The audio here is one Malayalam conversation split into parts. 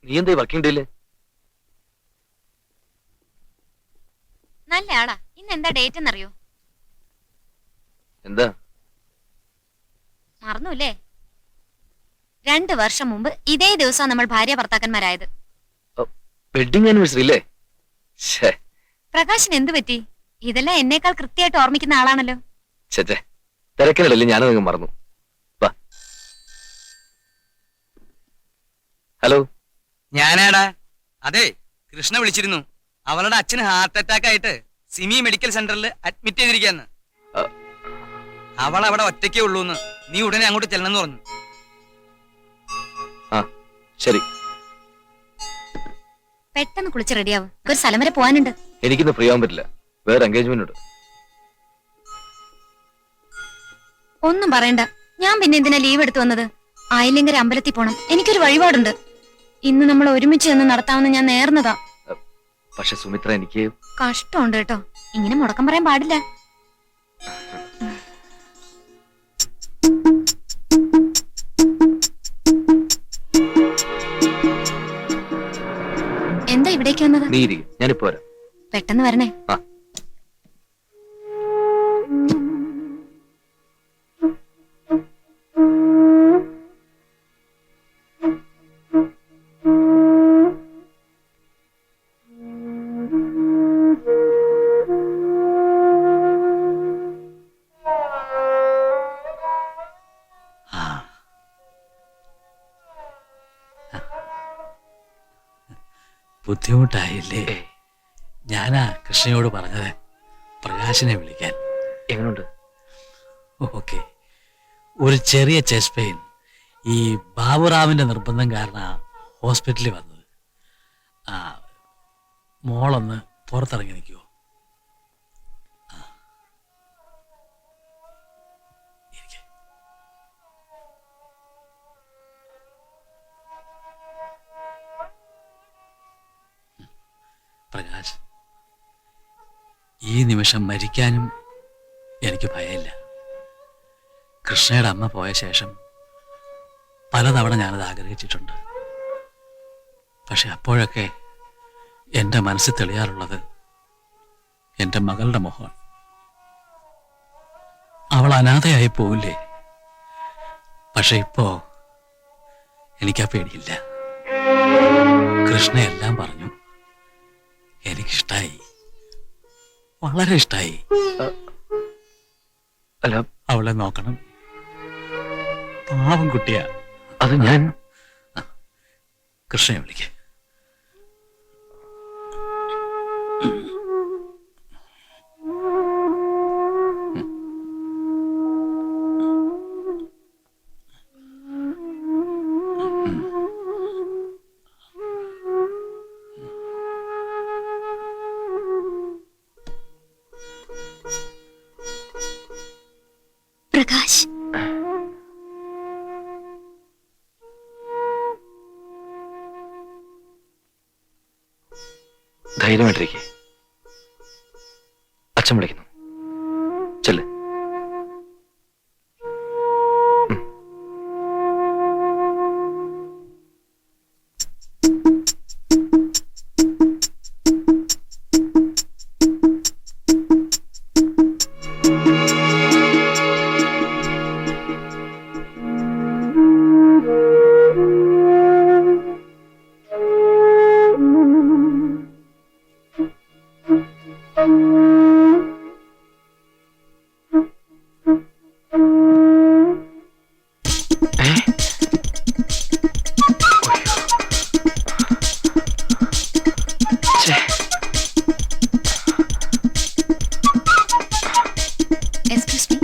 നീ എന്താ വർക്കിംഗ് ഡേയില്? നല്ല ആളാ. ഇന്ന് എന്താ ഡേറ്റ് എന്നറിയോ? എന്താ? മറന്നുല്ലേ? 2 വർഷം മുമ്പ് ഇതേ ദിവസം നമ്മൾ ഭാര്യ ഭർത്താക്കന്മാരായത്. വെഡിങ് ആനിവേഴ്സറി അല്ലേ? പ്രകാശിന് എന്ത് പറ്റി? ഇതെല്ലാം എന്നേക്കാൾ കൃത്യമായിട്ട് ഓർമ്മിക്കുന്ന ആളാണല്ലോ. ചേച്ചേ, തിരക്കിനിടല്ലേ ഞാനത് മറന്നു. ഹലോ, ഞാനാടാ. അതെ, കൃഷ്ണ വിളിച്ചിരുന്നു. അവളുടെ അച്ഛന് ഹാർട്ട് അറ്റാക്ക് ആയിട്ട് സിമി മെഡിക്കൽ സെന്ററിൽ അഡ്മിറ്റ് ചെയ്തിരിക്കാന്ന്. അവൾ അവിടെ ഒറ്റയ്ക്കേ ഉള്ളൂന്ന്. നീ ഉടനെ അങ്ങോട്ട് ചെല്ലണമെന്ന് പറഞ്ഞു. ആ ശരി. പെട്ടെന്ന് കുളിച്ച് റെഡിയാവും. ഒരു സ്ഥലം വരെ പോവാനുണ്ട്. എനിക്കിന്ന് ഫ്രീ ആവാൻ പറ്റില്ല, വേറെ എൻഗേജ്മെന്റ് ഉണ്ട്. ഒന്നും പറയണ്ട. ഞാൻ പിന്നെ എന്തിനാ ലീവ് എടുത്തു വന്നത്? ആയില്ലെങ്കിൽ അമ്പലത്തിൽ പോണം. എനിക്കൊരു വഴിപാടുണ്ട്. ഇന്ന് നമ്മൾ ഒരുമിച്ച് നിന്ന് നടത്താമെന്ന് ഞാൻ നേർന്നതാ. പക്ഷെ സുമിത്ര, എനിക്ക് കഷ്ടമുണ്ട് കേട്ടോ. ഇങ്ങനെ മുടക്കം പറയാൻ പാടില്ല. എന്താ ഇവിടേക്ക് വന്നത്? നീ ഇരിക്കും, ഞാനിപ്പോ വരാം. പെട്ടെന്ന് വരണേ. ബുദ്ധിമുട്ടായില്ലേ? ഞാനാ കൃഷ്ണയോട് പറഞ്ഞത് പ്രകാശിനെ വിളിക്കാൻ. എങ്ങനുണ്ട്? ഓക്കെ. ഒരു ചെറിയ ചെസ്റ്റ് പെയിൻ. ഈ ബാബുറാവിന്റെ നിർബന്ധം കാരണം ഹോസ്പിറ്റലിൽ വന്നത്. മോളൊന്ന് പുറത്തിറങ്ങി നിൽക്കുമോ? പ്രകാശ്, ഈ നിമിഷം മരിക്കാനും എനിക്ക് ഭയമില്ല. കൃഷ്ണയുടെ അമ്മ പോയ ശേഷം പലതവണ ഞാനത് ആഗ്രഹിച്ചിട്ടുണ്ട്. പക്ഷെ അപ്പോഴൊക്കെ എൻ്റെ മനസ്സിൽ തെളിയാറുള്ളത് എൻ്റെ മകളുടെ മുഖമാണ്. അവൾ അനാഥയായി പോവില്ലേ? പക്ഷെ ഇപ്പോ എനിക്കാ പേടിയില്ല. കൃഷ്ണ എല്ലാം പറഞ്ഞു. എനിക്കിഷ്ടായി, വളരെ ഇഷ്ടായി. അല്ല, അവളെ നോക്കണം. പാവം കുട്ടിയാ. അത് ഞാൻ കൃഷ്ണയെ വിളിക്കേ. പ്രകാശ്, ധൈര്യമായിട്ടിരിക്കെ. അച്ഛൻ വിളിക്കുന്നു, ചെല്ല്. Excuse me.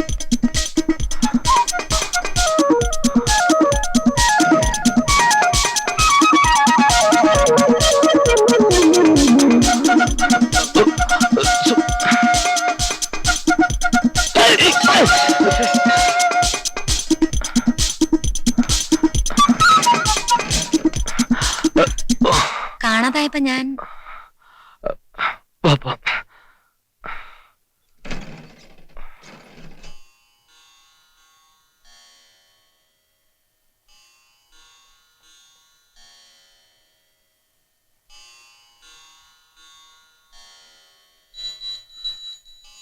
കാണാതായപ്പോ ഞാൻ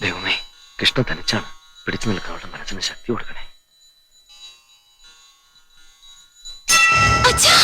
ദൈവമേ, കൃഷ്ണ തനിച്ചാണ്. പിടിച്ചു നിൽക്കാൻ അവളുടെ മനസ്സിന് ശക്തി കൊടുക്കണേ. അച്ഛാ!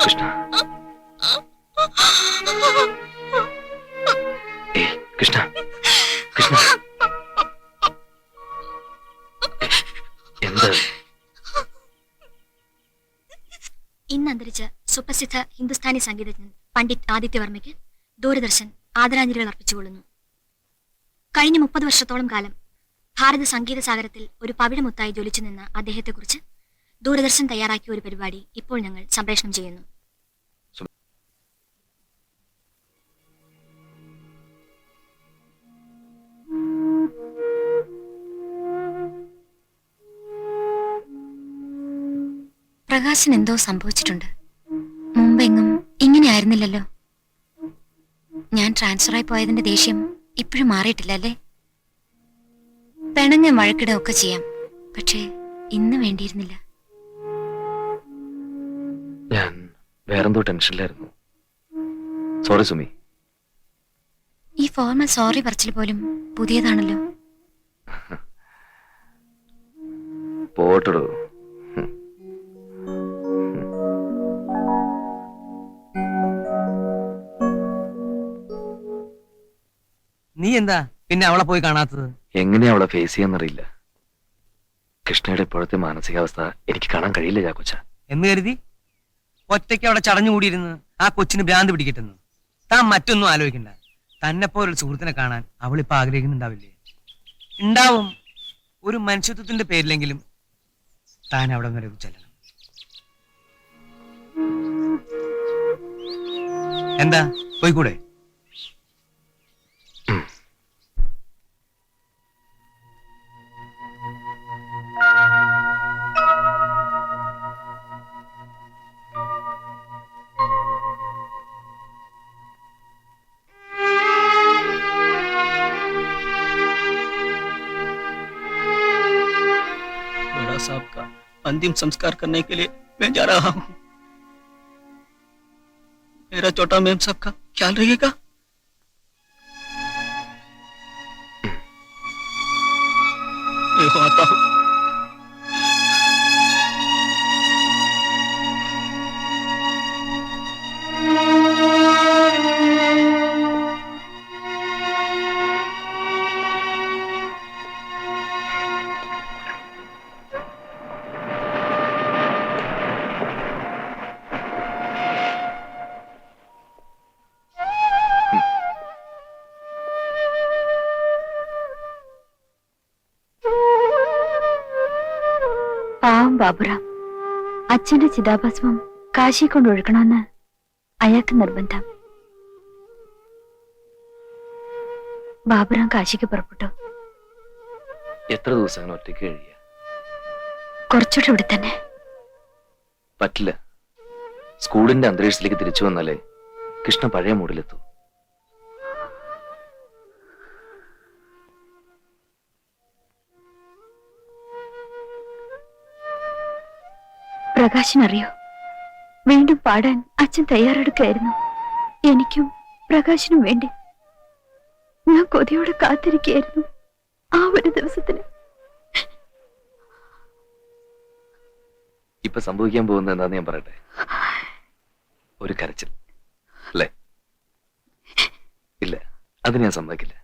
കൃഷ്ണ, ഏയ് കൃഷ്ണ, കൃഷ്ണ, എന്ത്? ഇന്ന് അന്തരിച്ച സുപ്രസിദ്ധ ഹിന്ദുസ്ഥാനി സംഗീതജ്ഞൻ പണ്ഡിറ്റ് ആദിത്യവർമ്മയ്ക്ക് ദൂരദർശൻ ആദരാഞ്ജലികൾ അർപ്പിച്ചുകൊള്ളുന്നു. കഴിഞ്ഞ 30 വർഷത്തോളം കാലം ഭാരത സംഗീത സാഗരത്തിൽ ഒരു പവിഴമുത്തായി ജ്വലിച്ചു നിന്ന അദ്ദേഹത്തെക്കുറിച്ച് ദൂരദർശൻ തയ്യാറാക്കിയ ഒരു പരിപാടി ഇപ്പോൾ ഞങ്ങൾ സംപ്രേഷണം ചെയ്യുന്നു. പ്രകാശന് എന്തോ സംഭവിച്ചിട്ടുണ്ട്. മുമ്പെങ്ങും ഇങ്ങനെയായിരുന്നില്ലല്ലോ. ഞാൻ ട്രാൻസ്ഫറായി പോയതിന്റെ ദേഷ്യം ഇപ്പോഴും മാറിയിട്ടില്ല അല്ലേ? പിണങ്ങ വഴക്കിടുകയൊക്കെ ചെയ്യാം, പക്ഷേ ഇന്ന് വേണ്ടിയിരുന്നില്ല. ഞാൻ വേറെന്തോ ടെൻഷനിലായിരുന്നു. സോറി സുമി. ഈ ഫോർമൽ സോറി പറച്ചിൽ പോലും പുതിയതാണല്ലോ. പോട്ടടോ. നീ എന്താ പിന്നെ അവളെ പോയി കാണാത്തത്? എങ്ങനെയാ അവളെ ഫേസ് ചെയ്യാന്നറിയില്ല. കൃഷ്ണയുടെ ഇപ്പോഴത്തെ മാനസികാവസ്ഥ എനിക്ക് കാണാൻ കഴിയില്ല ചാക്കോച്ച. എന്ന് കരുതി ഒറ്റയ്ക്ക് അവിടെ ചടഞ്ഞുകൂടിയിരുന്ന് ആ കൊച്ചിന് ഭ്രാന്ത് പിടിക്കട്ടെന്ന് താൻ മറ്റൊന്നും ആലോചിക്കണ്ട. തന്നെ പോലൊരു സുഹൃത്തിനെ കാണാൻ അവളിപ്പോ ആഗ്രഹിക്കുന്നുണ്ടാവില്ലേ? ഉണ്ടാവും. ഒരു മനുഷ്യത്വത്തിന്റെ പേരിലെങ്കിലും താൻ അവിടെ വരെ ചെല്ലണം. എന്താ പോയിക്കൂടെ? साहब का अंतिम संस्कार करने के लिए मैं जा रहा हूँ। मेरा छोटा मेम साहब का ख्याल रखिएगा। मैं आता हूँ। പാവം ബാബുറാം. അച്ഛന്റെ ചിതാഭസ്മം കാശി കൊണ്ടൊഴുക്കണമെന്ന് അയാൾക്ക് നിർബന്ധം. ബാബുറാം കാശിക്ക് പുറപ്പെട്ടു. എത്ര ദിവസം അങ്ങനെ ഒറ്റയ്ക്ക് കഴിയുക? കുറച്ചുകൂടെ ഇവിടെ തന്നെ. പറ്റില്ല. സ്കൂളിന്റെ അന്തരീക്ഷത്തിലേക്ക് തിരിച്ചു വന്നാലേ കൃഷ്ണ പഴയ മൂഡിലെത്തൂ. പ്രകാശിനറിയോ, വീണ്ടും പാടാൻ അച്ഛൻ തയ്യാറെടുക്കായിരുന്നു. എനിക്കും പ്രകാശിനും വേണ്ടി. ഞാൻ കൊതിയോടെ കാത്തിരിക്കുകയായിരുന്നു ആ ഒരു ദിവസത്തിന്. ഇപ്പൊ സംഭവിക്കാൻ പോകുന്നത് എന്താന്ന് ഞാൻ പറയട്ടെ. ഒരു കരച്ചിൽ അല്ലേ? ഇല്ല, അത് ഞാൻ സമ്മതിക്കില്ല.